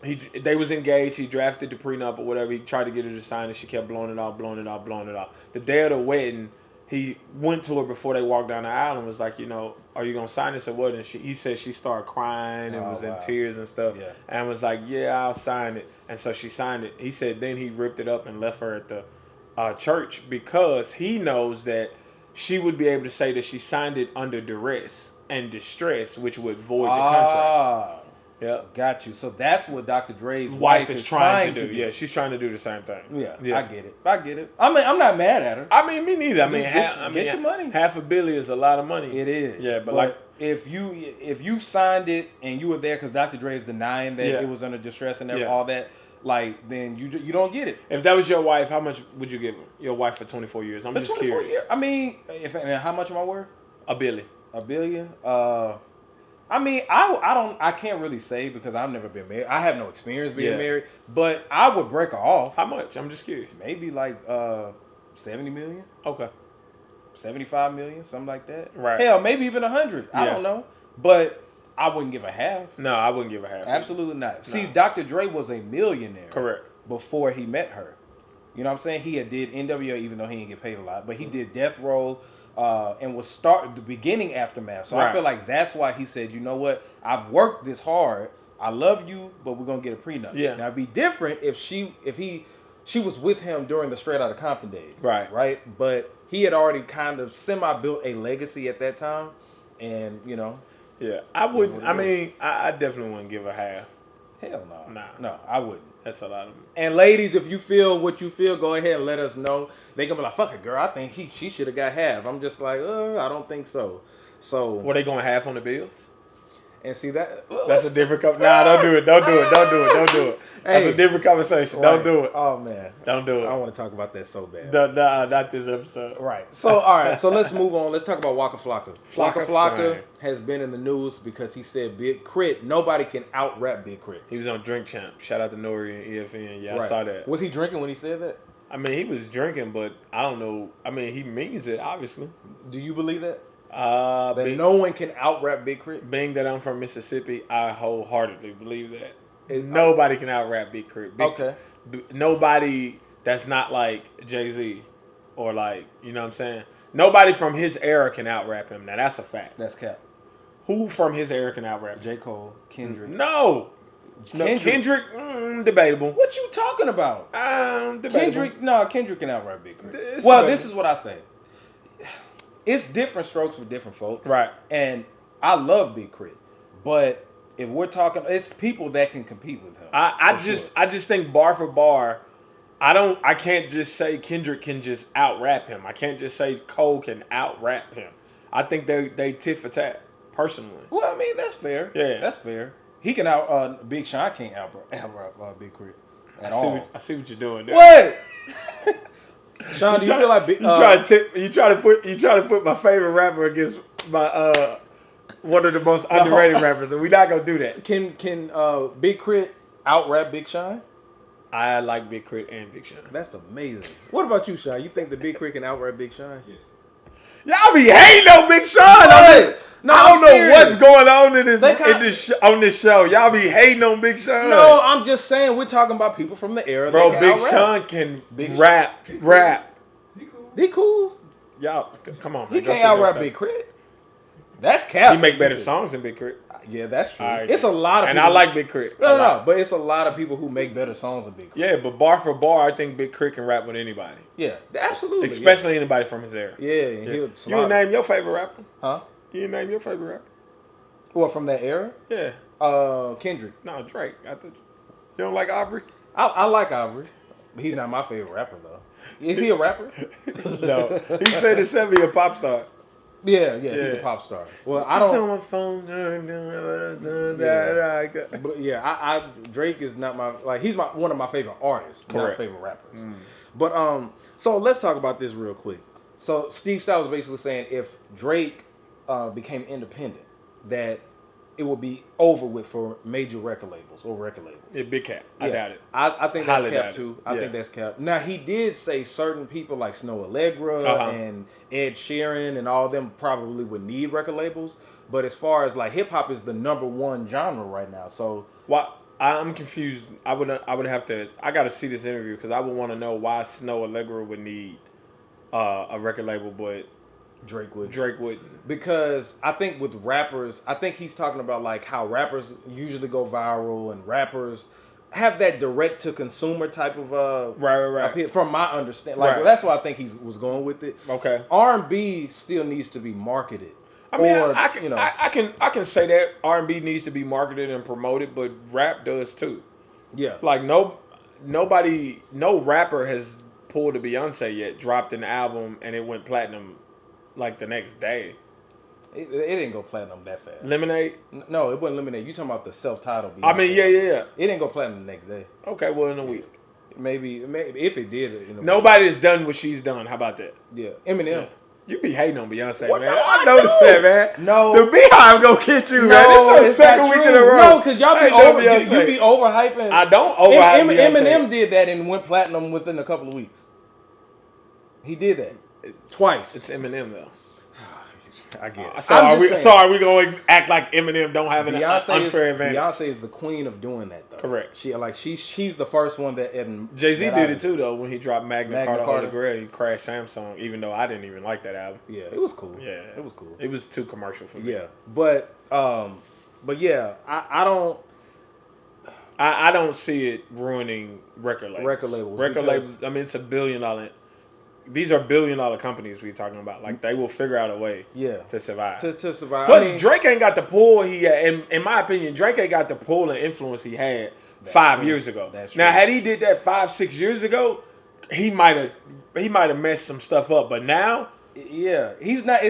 Speaker 3: they was engaged. He drafted the prenup or whatever. He tried to get her to sign it. She kept blowing it off. The day of the wedding, he went to her before they walked down the aisle and was like, you know, are you gonna sign this or what? And he said she started crying and was in tears and stuff.
Speaker 2: Yeah.
Speaker 3: And was like, yeah, I'll sign it. And so she signed it. He said then he ripped it up and left her at the church because he knows that she would be able to say that she signed it under duress and distress, which would void the contract. Yeah,
Speaker 2: got you. So that's what Dr. Dre's
Speaker 3: wife is trying to do. Yeah, she's trying to do the same thing.
Speaker 2: Yeah, I get it. I mean, I'm not mad at her.
Speaker 3: I mean, me neither.
Speaker 2: Get your money.
Speaker 3: $500 million is a lot of money.
Speaker 2: It is.
Speaker 3: Yeah, but like
Speaker 2: if you signed it and you were there because Dr. Dre is denying that it was under distress and all that, like then you don't get it.
Speaker 3: If that was your wife, how much would you give your wife for 24 years? I'm just curious.
Speaker 2: Years? I mean, and how much am I worth?
Speaker 3: $1 billion.
Speaker 2: $1 billion. I mean, I can't really say because I've never been married. I have no experience being married, but I would break her off.
Speaker 3: How much? I'm just curious.
Speaker 2: Maybe like 70 million.
Speaker 3: Okay.
Speaker 2: 75 million, something like that.
Speaker 3: Right.
Speaker 2: Hell, maybe even 100. I don't know. But I wouldn't give a half.
Speaker 3: No, I wouldn't give a half.
Speaker 2: Absolutely not. No. See, Dr. Dre was a millionaire.
Speaker 3: Correct.
Speaker 2: Before he met her. You know what I'm saying? He did NWA even though he didn't get paid a lot, but he did Death Row. And was the beginning aftermath. So I feel like that's why he said, you know what? I've worked this hard. I love you, but we're gonna get a prenup.
Speaker 3: Yeah.
Speaker 2: Now it'd be different if she was with him during the Straight Outta Compton days.
Speaker 3: Right.
Speaker 2: Right. But he had already kind of semi-built a legacy at that time, and you know.
Speaker 3: Yeah, I wouldn't. I mean, I definitely wouldn't give a half.
Speaker 2: Hell no.
Speaker 3: Nah.
Speaker 2: No, I wouldn't.
Speaker 3: That's a lot of.
Speaker 2: And ladies, if you feel what you feel, go ahead and let us know. They gonna be like, "Fuck it, girl. I think she should have got half." I'm just like, I don't think so. So,
Speaker 3: were they going half on the bills?
Speaker 2: And see that
Speaker 3: that's a different Nah, don't do it. Don't do it. That's a different conversation. Right. Don't do it.
Speaker 2: Oh man,
Speaker 3: don't do it.
Speaker 2: I want to talk about that so bad.
Speaker 3: Not this episode.
Speaker 2: Right. So all right. So let's move on. Let's talk about Waka Flocka. Flocka has been in the news because he said Big Crit. Nobody can out rap Big Crit.
Speaker 3: He was on Drink Champ. Shout out to Nori and EFN. Yeah, right. I saw that.
Speaker 2: Was he drinking when he said that?
Speaker 3: I mean, he was drinking, but I don't know. I mean, he means it, obviously.
Speaker 2: Do you believe that? That no one can out rap Big Crit?
Speaker 3: Being that I'm from Mississippi, I wholeheartedly believe that. Nobody can out rap Big Crit.
Speaker 2: Okay.
Speaker 3: Nobody that's not like Jay-Z or like, you know what I'm saying? Nobody from his era can out rap him. Now, that's a fact.
Speaker 2: That's cap.
Speaker 3: Who from his era can out rap him?
Speaker 2: J. Cole, Kendrick.
Speaker 3: No, Kendrick, debatable.
Speaker 2: What you talking about?
Speaker 3: Debatable.
Speaker 2: Kendrick can out rap Big Crit. Well, this is what I say. It's different strokes for different folks.
Speaker 3: Right.
Speaker 2: And I love Big Crit. But if we're talking, it's people that can compete with him.
Speaker 3: I just think bar for bar, I can't just say Kendrick can just out rap him. I can't just say Cole can out rap him. I think they tit for tat, personally.
Speaker 2: Well, I mean, that's fair.
Speaker 3: Yeah.
Speaker 2: That's fair. He can out Big Sean can't out rap Big Crit at all.
Speaker 3: I see what you're doing there.
Speaker 2: What? Sean, do you feel like
Speaker 3: you try to put my favorite rapper against my one of the most underrated rappers, and we're not gonna do that.
Speaker 2: Can Big Crit out rap Big Sean?
Speaker 3: I like Big Crit and Big Sean.
Speaker 2: That's amazing. What about you, Sean? You think the Big Crit can out rap Big Sean? Yes.
Speaker 3: Y'all be hating on Big Sean. No, I don't know what's going on on this show. Y'all be hating on Big Sean.
Speaker 2: No, I'm just saying we're talking about people from the era.
Speaker 3: Bro, Big Sean can rap.
Speaker 2: He cool.
Speaker 3: Y'all, come on, man.
Speaker 2: He can't out rap Big Crit. That's cap.
Speaker 3: He make better songs than Big Crit.
Speaker 2: Yeah, that's true. It's a lot of
Speaker 3: people.
Speaker 2: And I
Speaker 3: like Big Crit.
Speaker 2: No, but it's a lot of people who make better songs than Big Crit.
Speaker 3: Yeah, but bar for bar, I think Big Crit can rap with anybody.
Speaker 2: Yeah, absolutely.
Speaker 3: Especially anybody from his era.
Speaker 2: Yeah.
Speaker 3: You name your favorite rapper?
Speaker 2: Huh?
Speaker 3: You name your favorite rapper?
Speaker 2: What, from that era?
Speaker 3: Yeah.
Speaker 2: Kendrick.
Speaker 3: No, Drake. You don't like Aubrey?
Speaker 2: I like Aubrey, but he's not my favorite rapper though. Is he a rapper?
Speaker 3: No. He said it's 70 a pop star.
Speaker 2: Yeah, he's a pop star. Well, I
Speaker 3: Just
Speaker 2: don't.
Speaker 3: on my phone.
Speaker 2: But yeah, I Drake is not my he's one of my favorite artists, not favorite rappers. But so let's talk about this real quick. So Steve Styles was basically saying if Drake became independent, that it will be over with for major record labels or record labels.
Speaker 3: Yeah, big cap. I doubt it.
Speaker 2: I think that's
Speaker 3: Highly
Speaker 2: cap too. I think that's cap. Now he did say certain people like Snow Allegra and Ed Sheeran and all of them probably would need record labels. But as far as like hip hop is the #1 genre right now, so
Speaker 3: I'm confused. I would have to. I got to see this interview because I would want to know why Snow Allegra would need a record label, but
Speaker 2: Drake would.
Speaker 3: Because
Speaker 2: I think with rappers, I think he's talking about like how rappers usually go viral and rappers have that direct to consumer type of
Speaker 3: right.
Speaker 2: From my understanding, like that's why I think he was going with it.
Speaker 3: Okay.
Speaker 2: R&B still needs to be marketed.
Speaker 3: I mean, I can say that R&B needs to be marketed and promoted, but rap does too.
Speaker 2: Yeah.
Speaker 3: Like no rapper has pulled a Beyonce yet, dropped an album and it went platinum like the next day.
Speaker 2: It didn't go platinum that fast.
Speaker 3: Lemonade?
Speaker 2: No, it wasn't Lemonade. You talking about the self-titled Beyonce.
Speaker 3: I mean, yeah.
Speaker 2: It didn't go platinum the next day.
Speaker 3: Okay, well in a week.
Speaker 2: Maybe if it did.
Speaker 3: Nobody has done what she's done. How about that?
Speaker 2: Yeah. Eminem.
Speaker 3: Yeah. You be hating on Beyonce,
Speaker 2: What?
Speaker 3: man.
Speaker 2: No,
Speaker 3: I noticed that, man.
Speaker 2: No.
Speaker 3: The Beehive gonna get you, man. This is your second week in a row.
Speaker 2: No, because y'all you be overhyping.
Speaker 3: I don't overhype Beyonce.
Speaker 2: Eminem did that and went platinum within a couple of weeks. He did that twice.
Speaker 3: It's Eminem though.
Speaker 2: I get it.
Speaker 3: So are we going to act like Eminem don't have an unfair advantage?
Speaker 2: Beyonce is the queen of doing that, though.
Speaker 3: Correct.
Speaker 2: She's the first one that
Speaker 3: Jay-Z did it too, though, when he dropped Magna Carta Holy Grail. He crashed Samsung, even though I didn't even like that album.
Speaker 2: Yeah, it was cool.
Speaker 3: Yeah,
Speaker 2: it was cool.
Speaker 3: It was too commercial for me.
Speaker 2: Yeah, but yeah, I don't.
Speaker 3: I don't see it ruining record labels. Record labels. I mean, it's $1 billion. These are $1 billion companies we're talking about. Like they will figure out a way to survive.
Speaker 2: To survive.
Speaker 3: Plus, Drake ain't got the pull he had. In my opinion, Drake ain't got the pull and influence he had 5 years ago.
Speaker 2: That's
Speaker 3: now,
Speaker 2: true.
Speaker 3: had he did that 5-6 years ago, he might have messed some stuff up. But now,
Speaker 2: yeah, he's not.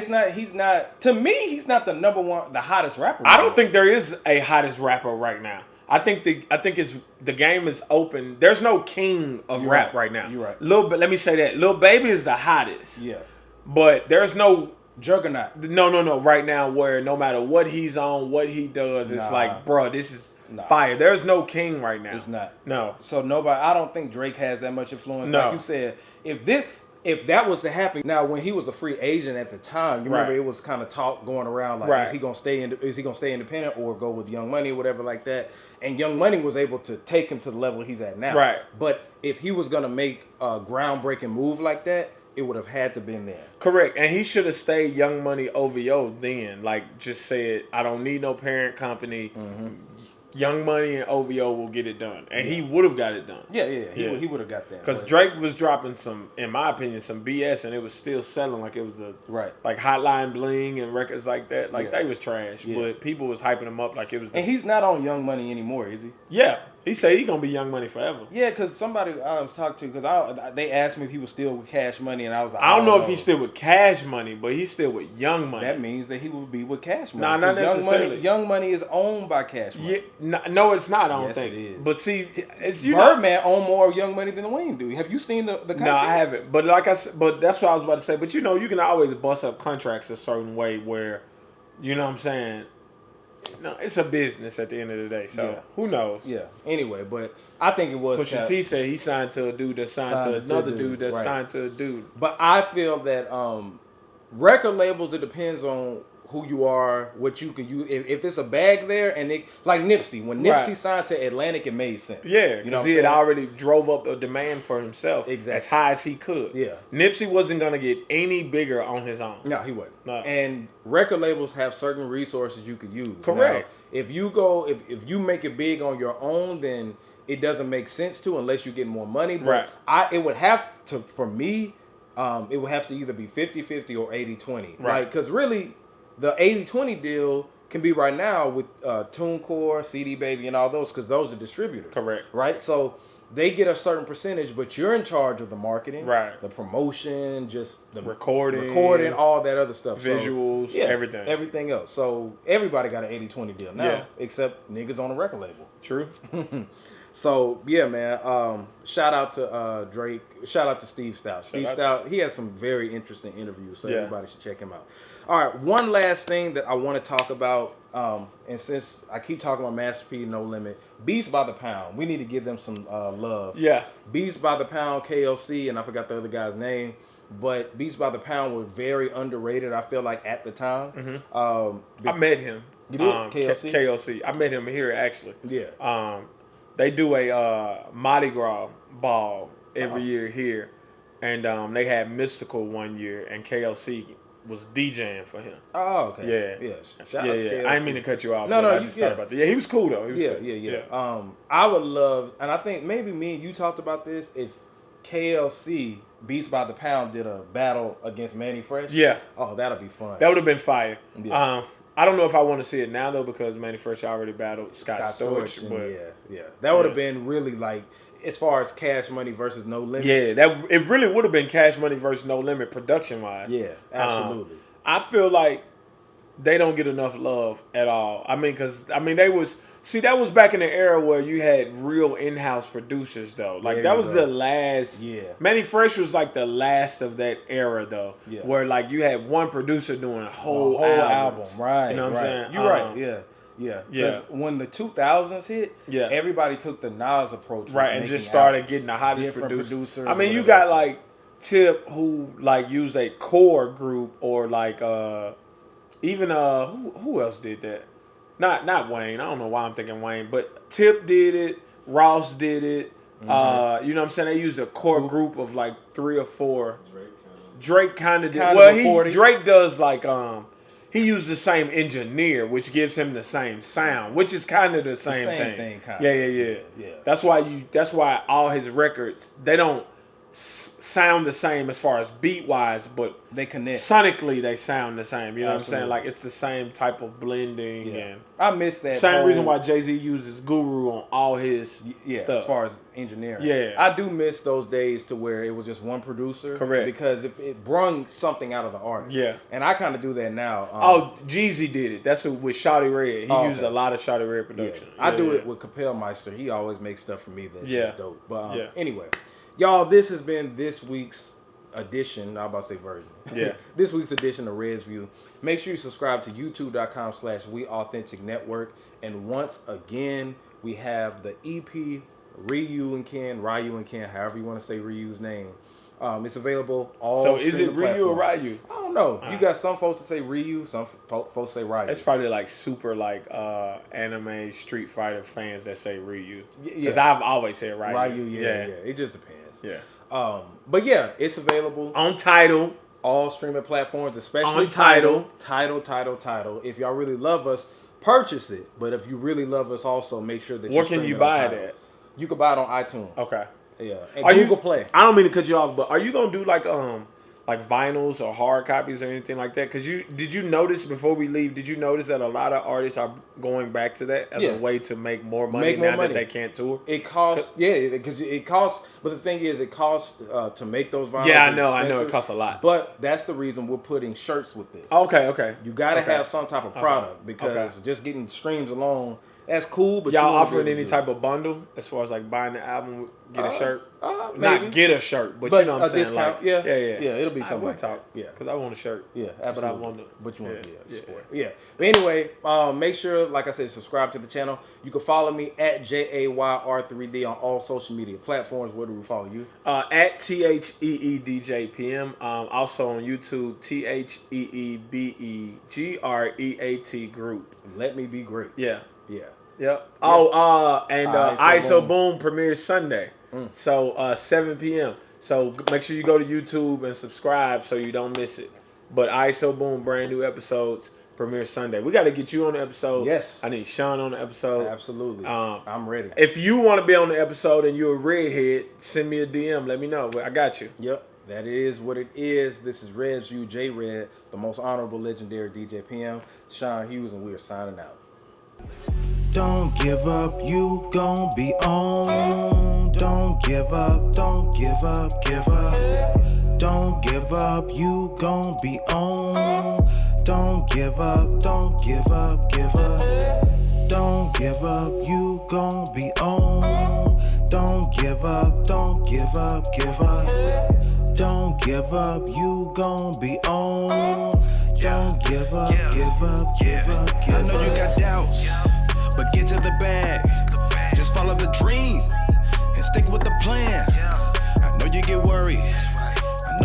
Speaker 2: To me, he's not the #1, the hottest rapper.
Speaker 3: I don't think there is a hottest rapper right now. I think the game is open. There's no king of rap right now.
Speaker 2: You're right.
Speaker 3: Let me say that. Lil Baby is the hottest.
Speaker 2: Yeah.
Speaker 3: But there's no
Speaker 2: juggernaut.
Speaker 3: No. Right now, where no matter what he's on, what he does, it's like, bro, this is fire. There's no king right now.
Speaker 2: It's not.
Speaker 3: No.
Speaker 2: So I don't think Drake has that much influence.
Speaker 3: No.
Speaker 2: Like you said, if that was to happen, now when he was a free agent at the time, you remember it was kind of talk going around like, is he gonna stay independent or go with Young Money or whatever like that? And Young Money was able to take him to the level he's at now.
Speaker 3: Right.
Speaker 2: But if he was gonna make a groundbreaking move like that, it would have had to been there.
Speaker 3: Correct. And he should have stayed Young Money OVO then. Like just said, I don't need no parent company. Mm-hmm. Young Money and OVO will get it done. And he would have got it done.
Speaker 2: Yeah. He would have got that.
Speaker 3: Because Drake was dropping some, in my opinion, some BS, and it was still selling like it was like Hotline Bling and records like that. Like they was trash. Yeah. But people was hyping him up like it was.
Speaker 2: And he's not on Young Money anymore, is he?
Speaker 3: Yeah. He said he's going to be Young Money forever.
Speaker 2: Yeah, because somebody I was talking to, because they asked me if he was still with Cash Money, and I was like,
Speaker 3: I don't know if he's still with Cash Money, but he's still with Young Money.
Speaker 2: That means that he will be with Cash Money.
Speaker 3: Nah, not necessarily.
Speaker 2: Young Money is owned by Cash Money.
Speaker 3: Yeah, no, it's not, I don't think.
Speaker 2: It is.
Speaker 3: But see, it's
Speaker 2: Birdman owned more Young Money than Wayne do. Have you seen the contract?
Speaker 3: No, I haven't. But like I said, but that's what I was about to say. But you can always bust up contracts a certain way where, you know what I'm saying? No, it's a business at the end of the day. So who knows?
Speaker 2: Yeah. Anyway, but I think it was.
Speaker 3: Pusha T said he signed to a dude that signed to another dude that signed to a dude.
Speaker 2: But I feel that record labels, it depends on who you are, what you can use. If it's a bag there, and it like Nipsey, when Nipsey signed to Atlantic, it made sense.
Speaker 3: Yeah, because he had already drove up a demand for himself as high as he could.
Speaker 2: Yeah,
Speaker 3: Nipsey wasn't gonna get any bigger on his own.
Speaker 2: No, he wasn't.
Speaker 3: No.
Speaker 2: And record labels have certain resources you could use.
Speaker 3: Correct.
Speaker 2: Now, if you make it big on your own, then it doesn't make sense to unless you get more money. But it would have to, for me, it would have to either be 50-50 or 80-20. Right. Because really, the 80-20 deal can be right now with TuneCore, CD Baby, and all those, because those are distributors.
Speaker 3: Correct.
Speaker 2: Right? So they get a certain percentage, but you're in charge of the marketing,
Speaker 3: right?
Speaker 2: The promotion, just the
Speaker 3: recording,
Speaker 2: all that other stuff,
Speaker 3: visuals,
Speaker 2: so,
Speaker 3: everything
Speaker 2: else. So everybody got an 80-20 deal now, except niggas on the record label.
Speaker 3: True.
Speaker 2: So yeah, man. Shout out to Drake. Shout out to Steve Stout. Steve Stout. He has some very interesting interviews, so everybody should check him out. All right, one last thing that I want to talk about, and since I keep talking about Master P, No Limit, Beats by the Pound. We need to give them some love.
Speaker 3: Yeah.
Speaker 2: Beats by the Pound, KLC, and I forgot the other guy's name, but Beats by the Pound were very underrated. I feel like at the time.
Speaker 3: I met him.
Speaker 2: You did? KLC?
Speaker 3: KLC. I met him here actually.
Speaker 2: Yeah.
Speaker 3: They do a Mardi Gras ball every year here, and they had Mystical one year, and KLC was DJing for him.
Speaker 2: Oh, okay.
Speaker 3: Yeah.
Speaker 2: Shout out to KLC.
Speaker 3: I didn't mean to cut you off.
Speaker 2: No,
Speaker 3: I just thought about that. Yeah, he was cool though. He was cool.
Speaker 2: Yeah. I would love, and I think maybe me and you talked about this, if KLC Beats by the Pound did a battle against Manny Fresh.
Speaker 3: Yeah.
Speaker 2: Oh, that'll be fun.
Speaker 3: That would have been fire.
Speaker 2: Yeah.
Speaker 3: I don't know if I want to see it now though, because Manny Fresh already battled Scott Storch.
Speaker 2: But that would have been really like, as far as Cash Money versus No Limit.
Speaker 3: Yeah, it really would have been Cash Money versus No Limit production wise.
Speaker 2: Yeah, absolutely.
Speaker 3: I feel like they don't get enough love at all. I mean, that was back in the era where you had real in-house producers though. Like that was the last. Yeah. Manny Fresh was like the last of that era though. Yeah. Where like you had one producer doing a whole album.
Speaker 2: Right.
Speaker 3: You know what I'm saying?
Speaker 2: You're right. Yeah. Yeah. When the 2000s hit, everybody took the Nas approach,
Speaker 3: right, and just started getting the hottest producers. I mean, you got like Tip, who like used a core group, or like even who else did that? Not Wayne. I don't know why I'm thinking Wayne, but Tip did it. Ross did it. You know what I'm saying? They used a core group of like 3 or 4. Drake kind of did. Well, Drake does like he used the same engineer, which gives him the same sound, which is kind of the same thing. Yeah. That's why all his records, they don't sound the same as far as beat wise, but
Speaker 2: they connect.
Speaker 3: Sonically, they sound the same. You know what I'm saying? Like it's the same type of blending, and
Speaker 2: I miss that.
Speaker 3: Same reason why Jay-Z uses Guru on all his stuff.
Speaker 2: As far as engineering.
Speaker 3: Yeah,
Speaker 2: I do miss those days to where it was just one producer.
Speaker 3: Correct.
Speaker 2: Because if it brung something out of the artist.
Speaker 3: Yeah.
Speaker 2: And I kind of do that now.
Speaker 3: Jeezy did it. That's with Shawty Red. He used a lot of Shawty Red production.
Speaker 2: Yeah. I do it with Kapellmeister. He always makes stuff for me that's just dope. But anyway, y'all, this has been this week's edition. I'm about to say version.
Speaker 3: Yeah.
Speaker 2: This week's edition of Red's View. Make sure you subscribe to youtube.com/WeAuthenticNetwork. And once again, we have the EP Ryu and Ken, however you want to say Ryu's name. It's available all.
Speaker 3: So is it Ryu or Ryu?
Speaker 2: I don't know. You got some folks that say Ryu, some folks say Ryu.
Speaker 3: It's probably like super like anime Street Fighter fans that say Ryu. Because I've always said Ryu.
Speaker 2: Ryu, yeah. It just depends.
Speaker 3: Yeah.
Speaker 2: But yeah, it's available
Speaker 3: on Tidal,
Speaker 2: all streaming platforms, especially
Speaker 3: on Tidal.
Speaker 2: Tidal. If y'all really love us, purchase it. But if you really love us, also make sure that.
Speaker 3: Where can you buy it at?
Speaker 2: You can buy it on iTunes.
Speaker 3: Okay.
Speaker 2: Yeah. And Google Play.
Speaker 3: I don't mean to cut you off, but are you gonna do like vinyls or hard copies or anything like that? Because did you notice before we leave? Did you notice that a lot of artists are going back to that as a way to make more money that they can't tour?
Speaker 2: It costs, because it costs. But the thing is, it costs to make those vinyls.
Speaker 3: Yeah, I know, it costs a lot.
Speaker 2: But that's the reason we're putting shirts with this.
Speaker 3: Okay.
Speaker 2: You got to have some type of product because just getting streams alone. That's cool, but
Speaker 3: y'all offering any type of bundle as far as like buying the album, get a shirt?
Speaker 2: Maybe.
Speaker 3: Not get a shirt, but you know what I'm saying?
Speaker 2: Discount,
Speaker 3: like,
Speaker 2: yeah, it'll be something like that. Yeah,
Speaker 3: because I want a shirt.
Speaker 2: Yeah, absolutely.
Speaker 3: But I want to.
Speaker 2: But you want to support. Yeah. But anyway, make sure, like I said, subscribe to the channel. You can follow me at JAYR3D on all social media platforms. Where do we follow you?
Speaker 3: At TheeDJPM. Also on YouTube, TheeBegreat Group.
Speaker 2: Let me be great.
Speaker 3: Yeah.
Speaker 2: Yep.
Speaker 3: And ISO Boom premieres Sunday. So 7 p.m. So make sure you go to YouTube and subscribe so you don't miss it. But ISO Boom brand new episodes premiere Sunday. We got to get you on the episode.
Speaker 2: Yes.
Speaker 3: I need Sean on the episode.
Speaker 2: Absolutely. I'm ready.
Speaker 3: If you want to be on the episode and you're a redhead, send me a DM. Let me know. I got you.
Speaker 2: Yep. That is what it is. This is Red's View, J Red, the most honorable, legendary DJ PM, Sean Hughes, and we are signing out.
Speaker 1: Don't give up, you gon' be on. Don't give up, don't give up, give up. Don't give up, you gon' be on. Don't give up, don't give up, give up. Don't give up, you gon' be on. Don't give up, don't give up, give up. Don't give up, you gon' be on. Don't give up, give up, give up, give up.
Speaker 4: I know you got doubts, but get to the bag. Just follow the dream and stick with the plan. I know you get worried,